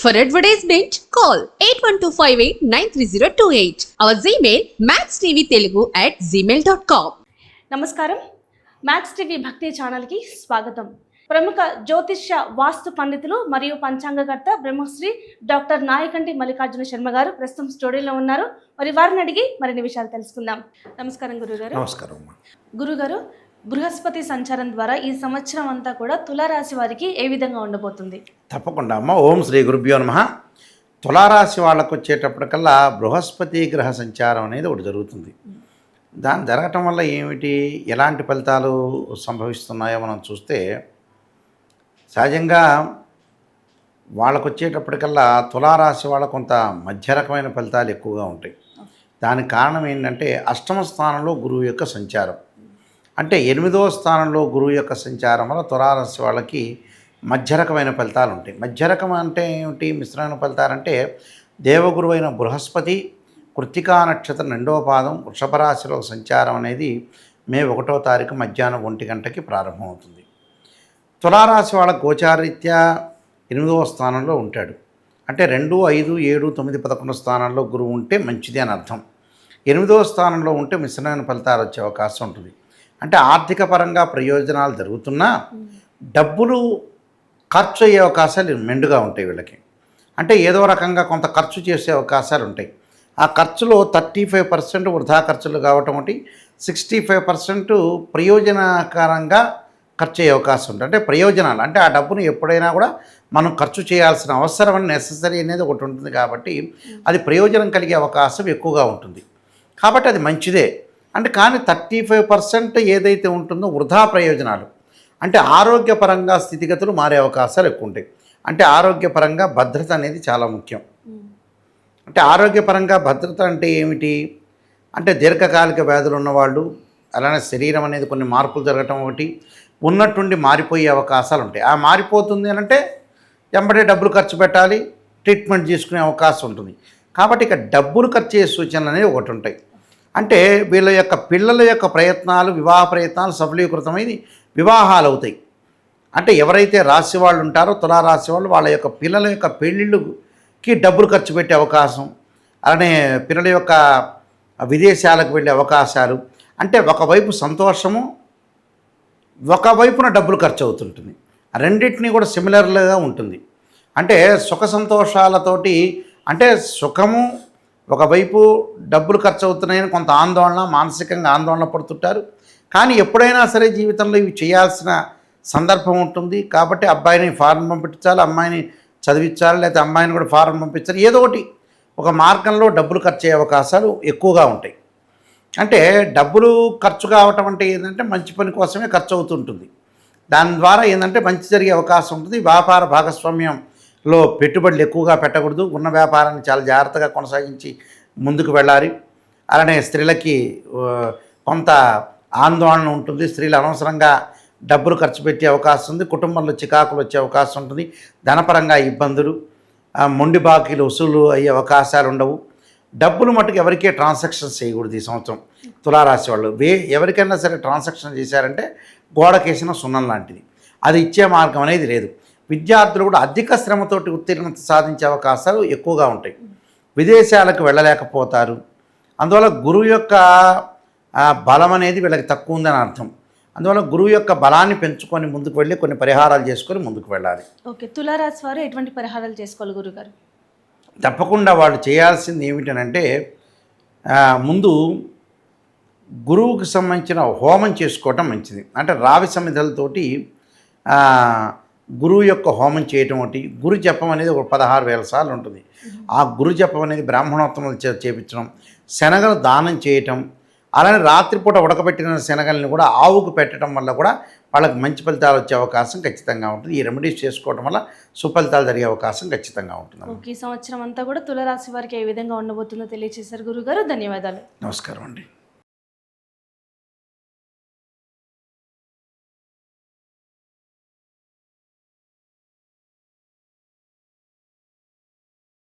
For advertisement, call 8125893028. Our Gmail maxtvtelugu@gmail.com. నమస్కారం. Max TV భక్తి ఛానల్కి స్వాగతం. ప్రముఖ జ్యోతిష్య వాస్తు పండితులు మరియు పంచాంగకర్త బ్రహ్మశ్రీ డాక్టర్ నాయకంటి మల్లికార్జున శర్మ గారు ప్రస్తుతం స్టూడియోలో ఉన్నారు. మరి వారిని అడిగి మరిన్ని విషయాలు తెలుసుకుందాం. నమస్కారం గురుగారు. నమస్కారం. గురుగారు, బృహస్పతి సంచారం ద్వారా ఈ సంవత్సరం అంతా కూడా తులారాశి వారికి ఏ విధంగా ఉండబోతుంది? తప్పకుండా అమ్మ. ఓం శ్రీ గురుభ్యో నమః. తులారాశి వాళ్ళకు వచ్చేటప్పటికల్లా బృహస్పతి గ్రహ సంచారం అనేది ఒకటి జరుగుతుంది. దాని జరగటం వల్ల ఏమిటి, ఎలాంటి ఫలితాలు సంభవిస్తున్నాయో మనం చూస్తే, సహజంగా వాళ్ళకు వచ్చేటప్పటికల్లా తులారాశి వాళ్ళకు కొంత మధ్య రకమైన ఫలితాలు ఎక్కువగా ఉంటాయి. దానికి కారణం ఏంటంటే అష్టమ స్థానంలో గురువు యొక్క సంచారం, అంటే 8వ స్థానంలో గురువు యొక్క సంచారం వల్ల తులారాశి వాళ్ళకి మధ్య రకమైన ఫలితాలు ఉంటాయి. మధ్య రకం అంటే ఏమిటి, మిశ్రమైన ఫలితాలు అంటే దేవగురువు అయిన బృహస్పతి కృత్తికా నక్షత్రం 2వ పాదం వృషభ రాశిలో సంచారం అనేది మే 1వ తారీఖు మధ్యాహ్నం 1 గంటకి ప్రారంభమవుతుంది. తులారాశి వాళ్ళ గోచారీత్యా 8వ స్థానంలో ఉంటాడు. అంటే 2, 5, 7, 9, 11 స్థానాల్లో గురువు ఉంటే మంచిది అని అర్థం. 8వ స్థానంలో ఉంటే మిశ్రమైన ఫలితాలు వచ్చే అవకాశం ఉంటుంది. అంటే ఆర్థిక పరంగా ప్రయోజనాలు జరుగుతున్నా డబ్బులు ఖర్చు అయ్యే అవకాశాలు మెండుగా ఉంటాయి వీళ్ళకి. అంటే ఏదో రకంగా కొంత ఖర్చు చేసే అవకాశాలు ఉంటాయి. ఆ ఖర్చులో 35% వృధా ఖర్చులు కావటం ఒకటి, 65% ప్రయోజనకరంగా ఖర్చు అయ్యే అవకాశం ఉంటుంది. అంటే ప్రయోజనాలు అంటే ఆ డబ్బును ఎప్పుడైనా కూడా మనం ఖర్చు చేయాల్సిన అవసరం అని నెససరీ అనేది ఒకటి ఉంటుంది. కాబట్టి అది ప్రయోజనం కలిగే అవకాశం ఎక్కువగా ఉంటుంది. కాబట్టి అది మంచిదే. అంటే కానీ 35% ఏదైతే ఉంటుందో వృధా ప్రయోజనాలు, అంటే ఆరోగ్యపరంగా స్థితిగతులు మారే అవకాశాలు ఎక్కువ ఉంటాయి. అంటే ఆరోగ్యపరంగా భద్రత అనేది చాలా ముఖ్యం. అంటే ఆరోగ్యపరంగా భద్రత అంటే ఏమిటి అంటే దీర్ఘకాలిక వ్యాధులు ఉన్నవాళ్ళు, అలానే శరీరం అనేది కొన్ని మార్పులు జరగటం ఒకటి, ఉన్నట్టుండి మారిపోయే అవకాశాలు ఉంటాయి. ఆ మారిపోతుంది అని అంటే వెంబడే డబ్బులు ఖర్చు పెట్టాలి, ట్రీట్మెంట్ చేసుకునే అవకాశం ఉంటుంది. కాబట్టి ఇక డబ్బులు ఖర్చు చేసే సూచనలు అనేవి ఒకటి ఉంటాయి. అంటే వీళ్ళ యొక్క పిల్లల యొక్క ప్రయత్నాలు, వివాహ ప్రయత్నాలు సఫలీకృతమై వివాహాలు అవుతాయి. అంటే ఎవరైతే రాశి వాళ్ళు ఉంటారో తులారాశి వాళ్ళు, వాళ్ళ యొక్క పిల్లల యొక్క పెళ్ళిళ్ళకి డబ్బులు ఖర్చు పెట్టే అవకాశం, అలానే పిల్లల యొక్క విదేశాలకు వెళ్ళే అవకాశాలు. అంటే ఒకవైపు సంతోషము, ఒకవైపున డబ్బులు ఖర్చు అవుతుంటుంది. రెండింటినీ కూడా సిమిలర్గా ఉంటుంది. అంటే సుఖ సంతోషాలతోటి, అంటే సుఖము ఒకవైపు డబ్బులు ఖర్చు అవుతున్నాయని కొంత ఆందోళన, మానసికంగా ఆందోళన పడుతుంటారు. కానీ ఎప్పుడైనా సరే జీవితంలో ఇవి చేయాల్సిన సందర్భం ఉంటుంది. కాబట్టి అబ్బాయిని ఫారెన్ పంపించాలి, అమ్మాయిని చదివించాలి, లేకపోతే అమ్మాయిని కూడా ఫారెన్ పంపించాలి, ఏదో ఒకటి ఒక మార్గంలో డబ్బులు ఖర్చు అయ్యే అవకాశాలు ఎక్కువగా ఉంటాయి. అంటే డబ్బులు ఖర్చు కావటం అంటే ఏంటంటే మంచి పని కోసమే ఖర్చు అవుతుంటుంది. దాని ద్వారా ఏంటంటే మంచి జరిగే అవకాశం ఉంటుంది. వ్యాపార భాగస్వామ్యంలో పెట్టుబడులు ఎక్కువగా పెట్టకూడదు. ఉన్న వ్యాపారాన్ని చాలా జాగ్రత్తగా కొనసాగించి ముందుకు వెళ్ళాలి. అలానే స్త్రీలకి కొంత ఆందోళన ఉంటుంది. స్త్రీలు అనవసరంగా డబ్బులు ఖర్చు పెట్టే అవకాశం ఉంది. కుటుంబంలో చికాకులు వచ్చే అవకాశం ఉంటుంది. ధనపరంగా ఇబ్బందులు, మొండి బాకీలు వసూలు అయ్యే అవకాశాలు ఉండవు. డబ్బులు మట్టుకు ఎవరికే ట్రాన్సాక్షన్స్ చేయకూడదు ఈ సంవత్సరం తులారాశి వాళ్ళు. ఎవరికైనా సరే ట్రాన్సాక్షన్ చేశారంటే గోడకేసిన సున్నం లాంటిది, అది ఇచ్చే మార్గం అనేది లేదు. విద్యార్థులు కూడా అధిక శ్రమతోటి ఉత్తీర్ణత సాధించే అవకాశాలు ఎక్కువగా ఉంటాయి. విదేశాలకు వెళ్ళలేకపోతారు. అందువల్ల గురువు యొక్క బలం అనేది వీళ్ళకి తక్కువ ఉందని అర్థం. అందువల్ల గురువు యొక్క బలాన్ని పెంచుకొని ముందుకు వెళ్ళి కొన్ని పరిహారాలు చేసుకొని ముందుకు వెళ్ళాలి. ఓకే, తులారాశి వారు ఎటువంటి పరిహారాలు చేసుకోవాలి గురుగారు? తప్పకుండా వాళ్ళు చేయాల్సింది ఏమిటనంటే, ముందు గురువుకు సంబంధించిన హోమం చేసుకోవటం మంచిది. అంటే రావి సమిధలతోటి గురువు యొక్క హోమం చేయటం ఒకటి. గురు జపం అనేది ఒక 16,000 సార్లు ఉంటుంది. ఆ గురు జపం అనేది బ్రాహ్మణోత్తములు చేపించడం, శనగలు దానం చేయటం, అలానే రాత్రిపూట ఉడకబెట్టిన శనగల్ని కూడా ఆవుకు పెట్టడం వల్ల కూడా వాళ్ళకి మంచి ఫలితాలు వచ్చే అవకాశం ఖచ్చితంగా ఉంటుంది. ఈ రెమెడీస్ చేసుకోవడం వల్ల సుఫలితాలు జరిగే అవకాశం ఖచ్చితంగా ఉంటుంది. ఓకే, ఈ సంవత్సరం అంతా కూడా తులారాశి వారికి ఏ విధంగా ఉండబోతుందో తెలియజేశారు గురుగారు. ధన్యవాదాలు. నమస్కారం అండి.